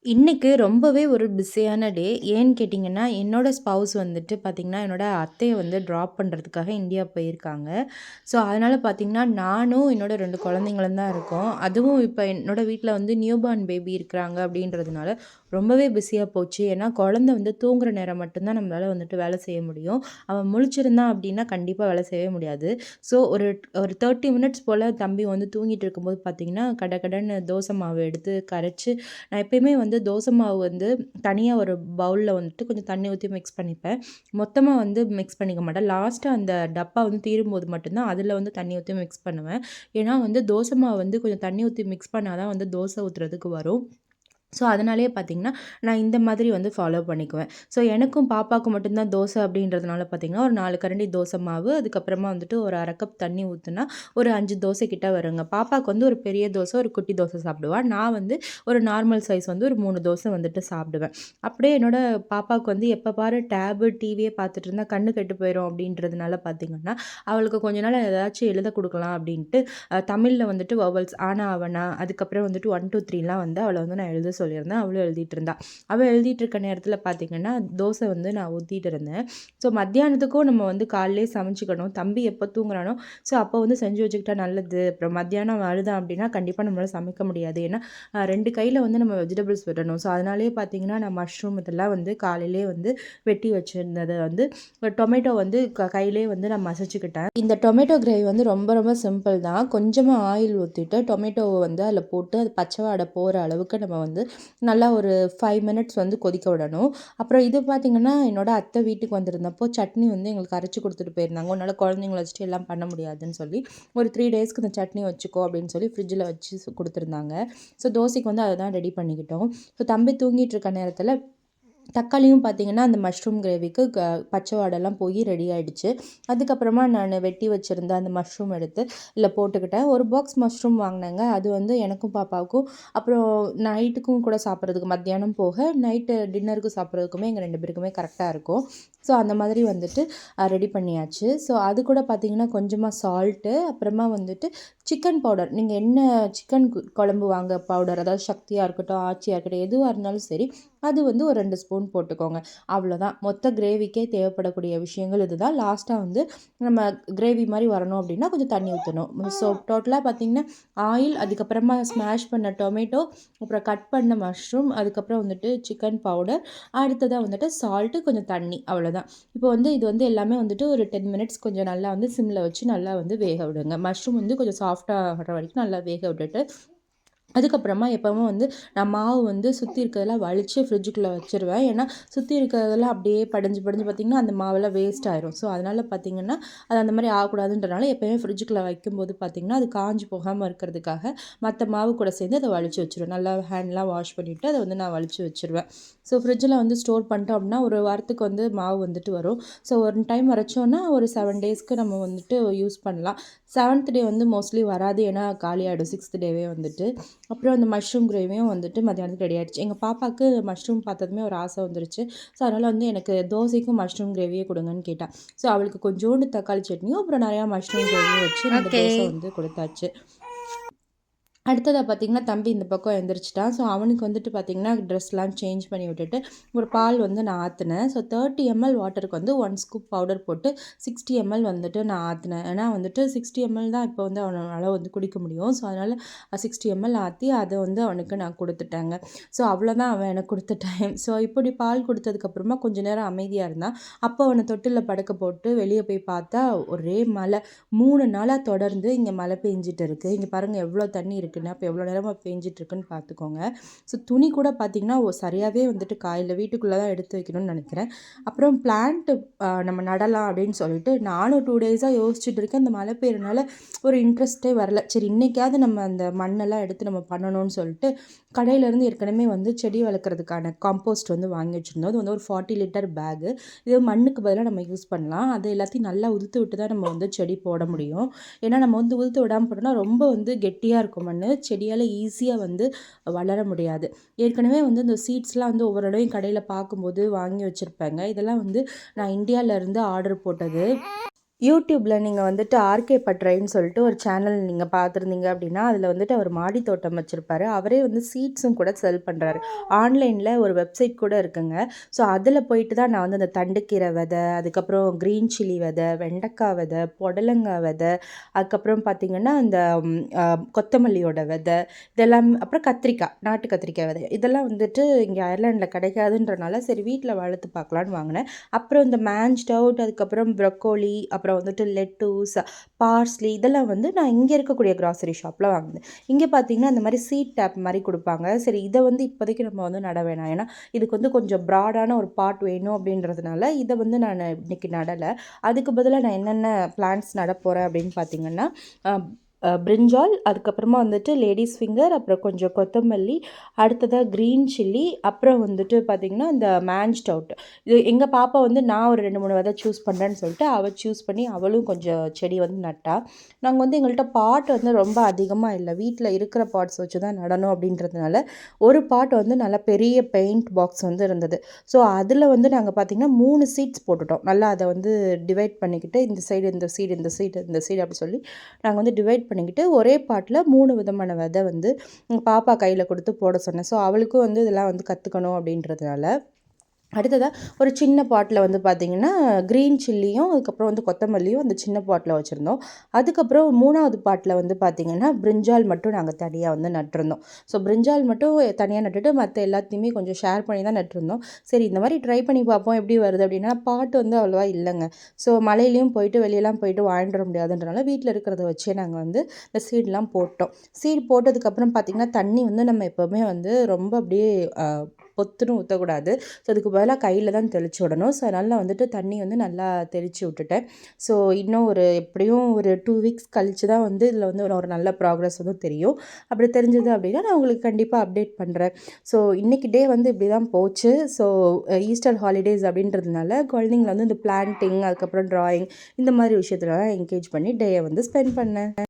இன்னைக்கு ரொம்பவே ஒரு பிஸியான டே. ஏன்னு கேட்டிங்கன்னா, என்னோட ஸ்பவுஸ் வந்துட்டு பார்த்திங்கன்னா, என்னோட அத்தைய வந்து ட்ராப் பண்ணுறதுக்காக இந்தியா போயிருக்காங்க. ஸோ, அதனால பார்த்திங்கன்னா, நானும் என்னோட 2 குழந்தைங்களும் தான் இருக்கோம். அதுவும் இப்போ என்னோட வீட்ல வந்து நியூபார்ன் பேபி இருக்கிறாங்க அப்படின்றதுனால, ரொம்பவே பிஸியா போச்சு. ஏன்னா, குழந்தை வந்து தூங்குற நேரம் மட்டும் தான் நம்மளால வந்துட்டு வேலை செய்ய முடியும். அவன் முழிச்சிருந்தான் அப்படின்னா, கண்டிப்பா வேலை செய்யவே முடியாது. ஸோ, ஒரு ஒரு 30 மினிட்ஸ் போல தம்பி வந்து தூங்கிட்டு இருக்கும்போது பார்த்திங்கன்னா, கடகடன்னு தோசை மாவு எடுத்து கரைச்சு நான் எப்பயுமே வந்து தோசை மாவு வந்து தனியா ஒரு பவுல்ல வந்துட்டு கொஞ்சம் தண்ணி ஊத்தி மிக்ஸ் பண்ணிப்பேன். மொத்தமா வந்து மிக்ஸ் பண்ணிக்க மாட்டேன். லாஸ்ட்டா அந்த டப்பா வந்து தீரும்போது மட்டும் தான் அதில வந்து தண்ணி ஊத்தி மிக்ஸ் பண்ணுவேன். ஏன்னா வந்து தோசை மாவு வந்து கொஞ்சம் தண்ணி ஊத்தி மிக்ஸ் பண்ணா தான் வந்து தோசை ஊத்துறதுக்கு வரும். ஸோ, அதனாலேயே பார்த்தீங்கன்னா, நான் இந்த மாதிரி வந்து ஃபாலோ பண்ணிக்குவேன். ஸோ, எனக்கும் பாப்பாவுக்கும் மட்டும் தான் தோசை அப்படின்றதுனால பார்த்தீங்கன்னா, ஒரு 4 கரண்டி தோசை மாவு, அதுக்கப்புறமா வந்துட்டு ஒரு 1/2 கப் தண்ணி ஊத்துனா, ஒரு 5 தோசை கிட்ட வருங்க. பாப்பாவுக்கு வந்து ஒரு பெரிய தோசை, ஒரு குட்டி தோசை சாப்பிடுவா. நான் வந்து ஒரு நார்மல் சைஸ் வந்து ஒரு 3 தோசை வந்துட்டு சாப்பிடுவேன். அப்படியே என்னோட பாப்பாவுக்கு வந்து எப்போ பாரு டேபு, டிவியே பார்த்துட்டு இருந்தா கண்ணு கெட்டு போயிரும் அப்படின்றதுனால பார்த்தீங்கன்னா, அவளுக்கு கொஞ்ச நாள் ஏதாச்சும் எழுத குடுக்கலாம் அப்படின்ட்டு, தமிழ்ல வந்துட்டு வவல்ஸ் ஆனா, ஆவனா, அதுக்கப்புறம் வந்துட்டு 1, 2, 3லாம் வந்து அவள வந்து நான் எழுத சொல்லியிருந்தேன். அவளும் எழுதிட்டு இருந்தா. அவ எழுதிட்டு இருக்க நேரத்தில பார்த்தீங்கன்னா, தோசை வந்து நான் ஊத்திட்டு இருந்தேன். ஸோ மத்தியானத்துக்கும் நம்ம வந்து காலையிலேயே சமைச்சுக்கணும். தம்பி எப்போ தூங்குறானோ, ஸோ அப்போ வந்து செஞ்சு வச்சுக்கிட்டா நல்லது. அப்புறம் மத்தியானம் அவன் அழுதான் அப்படின்னா, கண்டிப்பா நம்மளால சமைக்க முடியாது. ஏன்னா, 2 கையில வந்து நம்ம வெஜிடபிள்ஸ் விடணும். ஸோ அதனாலேயே பார்த்தீங்கன்னா, நான் மஷ்ரூம் இதெல்லாம் வந்து காலையிலேயே வந்து வெட்டி வச்சிருந்தத வந்து டொமேட்டோ வந்து கையிலேயே வந்து நான் மசிச்சுக்கிட்டேன். இந்த டொமேட்டோ கிரேவி வந்து ரொம்ப ரொம்ப சிம்பிள் தான். கொஞ்சமா ஆயில் ஊத்திட்டு, டொமேட்டோவ வந்து அதில போட்டு அது பச்சை வாடை போற அளவுக்கு நம்ம வந்து நல்லா ஒரு 5 மினிட்ஸ் வந்து கொதிக்க விடணும். அப்புறம் இது பார்த்திங்கன்னா, என்னோட அத்தை வீட்டுக்கு வந்திருந்தப்போ சட்னி வந்து எங்களுக்கு அரைச்சு குடுத்துட்டு போயிருந்தாங்க. உன்னால குழந்தைங்கள வச்சுட்டு எல்லாம் பண்ண முடியாதுன்னு சொல்லி, ஒரு 3 டேஸ்க்கு இந்த சட்னி வச்சுக்கோ அப்படின்னு சொல்லி ஃப்ரிட்ஜில வச்சு குடுத்துருந்தாங்க. ஸோ தோசைக்கு வந்து அத தான் ரெடி பண்ணிக்கிட்டோம். ஸோ தம்பி தூங்கிட்டு இருக்க நேரத்தில தக்காளியும் பார்த்தீங்கன்னா, அந்த மஷ்ரூம் கிரேவிக்கு பச்சை வாடைலாம் போய் ரெடி ஆயிடுச்சு. அதுக்கப்புறமா நானு வெட்டி வச்சிருந்த அந்த மஷ்ரூம் எடுத்து இதில போட்டுக்கிட்டேன். ஒரு பாக்ஸ் மஷ்ரூம் வாங்குனேங்க. அது வந்து எனக்கும் பாப்பாவுக்கும், அப்புறம் நைட்டுக்கும் கூட சாப்பிட்றதுக்கு மத்தியானம் போக, நைட்டு டின்னருக்கு சாப்பிட்றதுக்குமே எங்க 2 பேருக்குமே கரெக்ட்டா இருக்கும். ஸோ அந்த மாதிரி வந்துட்டு ரெடி பண்ணியாச்சு. ஸோ அது கூட பார்த்தீங்கன்னா, கொஞ்சமா சால்ட்டு, அப்புறமா வந்துட்டு சிக்கன் பவுடர். நீங்க என்ன சிக்கன் குழம்பு வாங்க பவுடர், அதாவது சக்தியா இருக்கட்டும், ஆச்சியா இருக்கட்டும், எதுவா இருந்தாலும் சரி, அது வந்து ஒரு 2 ஸ்பூன் போட்டுக்கோங்க. அவ்வளோதான். மொத்த கிரேவிக்கே தேவைப்படக்கூடிய விஷயங்கள் இதுதான். லாஸ்ட்டா வந்து நம்ம கிரேவி மாரி வரணும் அப்டின்னா, கொஞ்சம் தண்ணி ஊத்தணும். ஸோ டோட்டலா பார்த்தீங்கன்னா, ஆயில், அதுக்கப்புறமா ஸ்மாஷ் பண்ண டொமேட்டோ, அப்புறம் கட் பண்ண மஷ்ரூம், அதுக்கப்புறம் வந்துட்டு சிக்கன் பவுடர், அடுத்ததா வந்துட்டு சால்ட்டு, கொஞ்சம் தண்ணி அவ்வளோதான். இப்போ வந்து இது வந்து எல்லாமே வந்துட்டு ஒரு 10 மினிட்ஸ் கொஞ்சம் நல்லா வந்து சிம்ல வச்சு நல்லா வந்து வேக விடுங்க. மஷ்ரூம் வந்து கொஞ்சம் சாஃப்ட்டா ஆகுற வரைக்கும் நல்லா வேக விட்டுட்டு, அதுக்கப்புறமா எப்பவும் வந்து நான் மாவு வந்து சுத்தி இருக்கிறதெல்லாம் வலிச்சு ஃப்ரிட்ஜுக்குள்ள வச்சுருவேன். ஏன்னா, சுத்தி இருக்கிறதெல்லாம் அப்படியே படிஞ்சு படிஞ்சு பார்த்தீங்கன்னா, அந்த மாவெல்லாம் வேஸ்ட் ஆயிரும். ஸோ, அதனால பார்த்தீங்கன்னா, அது அந்த மாரி ஆகக்கூடாதுன்றனால எப்பயுமே ஃப்ரிட்ஜுக்குள்ள வைக்கும்போது பார்த்தீங்கன்னா, அது காஞ்சு போகாம இருக்கிறதுக்காக மத்த மாவு கூட சேர்ந்து அத வலிச்சு வச்சுருவேன். நல்லா ஹேண்ட்லாம் வாஷ் பண்ணிவிட்டு அத வந்து நான் வலிச்சு வச்சுருவேன். ஸோ, ஃப்ரிட்ஜில வந்து ஸ்டோர் பண்ணிட்டோம் அப்படின்னா, ஒரு வாரத்துக்கு வந்து மாவு வந்துட்டு வரும். ஸோ, ஒரு டைம் அரைச்சோன்னா ஒரு 7 டேஸ்க்கு நம்ம வந்துட்டு யூஸ் பண்ணலாம். 7த் டே வந்து மோஸ்ட்லி வராது. ஏன்னா, காலியாயிடும் 6த் டேவே வந்துட்டு. அப்புறம் அந்த மஷ்ரூம் கிரேவியும் வந்துட்டு மத்தியானத்துக்கு ரெடி ஆயிடுச்சு. எங்க பாப்பாவுக்கு மஷ்ரூம் பார்த்ததுமே ஒரு ஆசை வந்துருச்சு. ஸோ, அதனால வந்து எனக்கு தோசைக்கும் மஷ்ரூம் கிரேவியே குடுங்கன்னு கேட்டா. ஸோ, அவளுக்கு கொஞ்சோண்டு தக்காளி சட்னியும், அப்புறம் நெறையா மஷ்ரூம் கிரேவியும் வச்சு 2 ஓகே. தோசை வந்து குடுத்தாச்சு. அடுத்ததா பார்த்தீங்கன்னா, தம்பி இந்த பக்கம் எந்திரிச்சுட்டான். ஸோ, அவனுக்கு வந்துட்டு பார்த்தீங்கன்னா, ட்ரெஸ்லாம் சேஞ்ச் பண்ணி விட்டுட்டு, ஒரு பால் வந்து நான் ஆத்துனேன். ஸோ, 30 எம்எல் வாட்டருக்கு வந்து 1 ஸ்கூப் பவுடர் போட்டு 60 எம்எல் வந்துட்டு நான் ஆத்துனேன். ஏன்னா வந்துட்டு 60 எம்எல் தான் இப்போ வந்து அவனால வந்து குடிக்க முடியும். ஸோ, அதனால 60 எம்எல் ஆத்தி அத வந்து அவனுக்கு நான் குடுத்துட்டேங்க. ஸோ, அவ்வளோதான் அவன் எனக்கு குடுத்த டைம். ஸோ, இப்படி பால் குடுத்ததுக்கப்புறமா கொஞ்ச நேரம் அமைதியா இருந்தான். அப்போ அவன தொட்டில்ல படுக்க போட்டு வெளிய போய் பார்த்தா, ஒரே மழை. 3 நாளா தொடர்ந்து இங்க மழை பெஞ்சுட்டு இருக்கு. இங்க பாருங்க எவ்வளோ தண்ணி இருக்குன்னு. அப்போ எவ்வளோ நேரமா பெஞ்சிட்டு இருக்குன்னு பார்த்துக்கோங்க. ஸோ துணி கூட பார்த்தீங்கன்னா, சரியாவே வந்துட்டு காயல. வீட்டுக்குள்ள தான் எடுத்து வைக்கணும்னு நெனைக்கிறேன். அப்புறம் பிளான்ட் நம்ம நடலாம் அப்படின்னு சொல்லிட்டு நானும் 2 டேஸா யோசிச்சுட்டு இருக்கேன். இந்த மழை பெய்யறனால ஒரு இன்ட்ரெஸ்ட்டே வரல. சரி இன்னைக்காவது நம்ம அந்த மண்ணெல்லாம் எடுத்து நம்ம பண்ணணும்னு சொல்லிட்டு, கடையிலேருந்து ஏற்கனவே வந்து செடி வளர்க்குறதுக்கான காம்போஸ்ட் வந்து வாங்கி வச்சிருந்தோம். அது வந்து ஒரு 40 லிட்டர் பேகு. இது மண்ணுக்கு பதிலா நம்ம யூஸ் பண்ணலாம். அது எல்லாத்தையும் நல்லா உதுத்து விட்டு தான் நம்ம வந்து செடி போட முடியும். ஏன்னா நம்ம வந்து உதுத்து விடாம போட்டோம்னா ரொம்ப வந்து கெட்டியா இருக்கும் மண்ணு. செடியால ஈஸியா வந்து வளர முடியாது. ஏற்கனவே வந்து இந்த சீட்ஸ்லாம் வந்து ஒவ்வொரு தடவையும் கடையில பார்க்கும்போது வாங்கி வச்சிருப்பேங்க. இதெல்லாம் வந்து நான் இந்தியால இருந்து ஆர்டர் போட்டது. யூடியூப்ல நீங்க வந்துட்டு ஆர்கே பட்ரைன்னு சொல்லிட்டு ஒரு சேனல் நீங்க பார்த்துருந்தீங்க அப்படின்னா, அதில வந்துட்டு அவர் மாடி தோட்டம் வச்சிருப்பாரு. அவரே வந்து சீட்ஸும் கூட செல் பண்றாரு. ஆன்லைன்ல ஒரு வெப்சைட் கூட இருக்குங்க. ஸோ அதில போயிட்டு தான் நான் வந்து அந்த தண்டுக்கீரை விதை, அதுக்கப்புறம் கிரீன் சில்லி விதை, வெண்டைக்காய் விதை, புடலங்காய் விதை, அதுக்கப்புறம் பார்த்தீங்கன்னா, இந்த அ கொத்தமல்லியோட விதை, இதெல்லாம் அப்புறம் கத்திரிக்காய், நாட்டு கத்திரிக்காய் விதை. இதெல்லாம் வந்துட்டு இங்க அயர்லாண்டில கிடைக்காதுன்றனால, சரி வீட்ல வளர்த்து பார்க்கலான்னு வாங்குனேன். அப்புறம் இந்த மேன்ஜ்ட் அவுட், அதுக்கப்புறம் ப்ரொக்கோலி, அப்புறம் வந்துட்டு லெட்டூஸ், பார்ஸ்லி இதெல்லாம் வந்து நான் இங்கே இருக்கக்கூடிய கிராசரி ஷாப்பில் வாங்கினேன். இங்கே பார்த்தீங்கன்னா இந்த மாதிரி சீட் டேப் மாதிரி கொடுப்பாங்க. சரி இதை வந்து இப்போதைக்கு நம்ம வந்து நட வேணாம். ஏன்னா இதுக்கு வந்து கொஞ்சம் ப்ராடான ஒரு பாட் வேணும் அப்படின்றதுனால இதை வந்து நான் இன்னைக்கு நடலை. அதுக்கு பதிலாக நான் என்னென்ன பிளான்ட்ஸ் நட போகிறேன் அப்படின்னு பார்த்தீங்கன்னா, பிரிஞ்சால், அதுக்கப்புறமா வந்துட்டு லேடீஸ் ஃபிங்கர், அப்புறம் கொஞ்சம் கொத்தமல்லி, அடுத்ததாக க்ரீன் சில்லி, அப்புறம் வந்துட்டு பார்த்திங்கன்னா இந்த மேன்ஜ்ட் அவுட். இது எங்கள் பாப்பா வந்து நான் ஒரு 2, 3 விதை சூஸ் பண்ணுறேன்னு சொல்லிட்டு அவள் சூஸ் பண்ணி அவளும் கொஞ்சம் செடி வந்து நட்டா. நாங்கள் வந்து எங்கள்கிட்ட பாட் வந்து ரொம்ப அதிகமாக இல்லை, வீட்டில் இருக்கிற பாட்ஸ் வச்சு தான் நடணும் அப்படின்றதுனால ஒரு பாட் வந்து நல்லா பெரிய பெயிண்ட் பாக்ஸ் வந்து இருந்தது. ஸோ அதில் வந்து நாங்கள் பார்த்திங்கன்னா 3 சீட்ஸ் போட்டுட்டோம். நல்லா அதை வந்து டிவைட் பண்ணிக்கிட்டு இந்த சைடு இந்த சீடு, இந்த சீடு இந்த சீடு அப்படி சொல்லி நாங்கள் வந்து டிவைட் பண்ணிக்கிட்டு ஒரே பாட்டில் 3 விதமான விதை வந்து பாப்பா கையில் கொடுத்து போட சொன்னேன். ஸோ அவளுக்கும் வந்து இதெல்லாம் வந்து கற்றுக்கணும் அப்படின்றதுனால. அடுத்ததாக ஒரு சின்ன பாட்டில் வந்து பார்த்திங்கன்னா க்ரீன் சில்லியும், அதுக்கப்புறம் வந்து கொத்தமல்லியும் அந்த சின்ன பாட்டில் வச்சுருந்தோம். அதுக்கப்புறம் 3வது பாட்டில் வந்து பார்த்திங்கன்னா பிரிஞ்சால் மட்டும் நாங்கள் தனியாக வந்து நட்டிருந்தோம். ஸோ பிரிஞ்சால் மட்டும் தனியாக நட்டுட்டு மற்ற எல்லாத்தையுமே கொஞ்சம் ஷேர் பண்ணி தான் நட்டிருந்தோம். சரி இந்த மாதிரி ட்ரை பண்ணி பார்ப்போம் எப்படி வருது அப்படின்னா, பாட்டு வந்து அவ்வளோவா இல்லைங்க. ஸோ மழையிலையும் போயிட்டு வெளியெல்லாம் போயிட்டு வாங்கிட்டு வர முடியாதுன்றனால வீட்டில் இருக்கிறத வச்சே நாங்கள் வந்து இந்த சீட்லாம் போட்டோம். சீட் போட்டதுக்கப்புறம் பார்த்திங்கன்னா தண்ணி வந்து நம்ம எப்போவுமே வந்து ரொம்ப அப்படியே பொத்துன்னு ஊற்றக்கூடாது. ஸோ அதுக்கு பதிலாக கையில் தான் தெளித்து விடணும். ஸோ அதனால் வந்துட்டு தண்ணி வந்து நல்லா தெளித்து விட்டுட்டேன். ஸோ இன்னும் ஒரு எப்படியும் ஒரு 2 வீக்ஸ் கழித்து தான் வந்து இதில் வந்து ஒரு நல்ல ப்ராக்ரஸ் வந்து தெரியும். அப்படி தெரிஞ்சது அப்படின்னா நான் உங்களுக்கு கண்டிப்பாக அப்டேட் பண்ணுறேன். ஸோ இன்றைக்கி டே வந்து இப்படி தான் போச்சு. ஸோ ஈஸ்டர் ஹாலிடேஸ் அப்படின்றதுனால குழந்தைங்கள வந்து இந்த பிளான்டிங், அதுக்கப்புறம் ட்ராயிங் இந்த மாதிரி விஷயத்துலலாம் என்கேஜ் பண்ணி டேயை வந்து ஸ்பெண்ட் பண்ணேன்.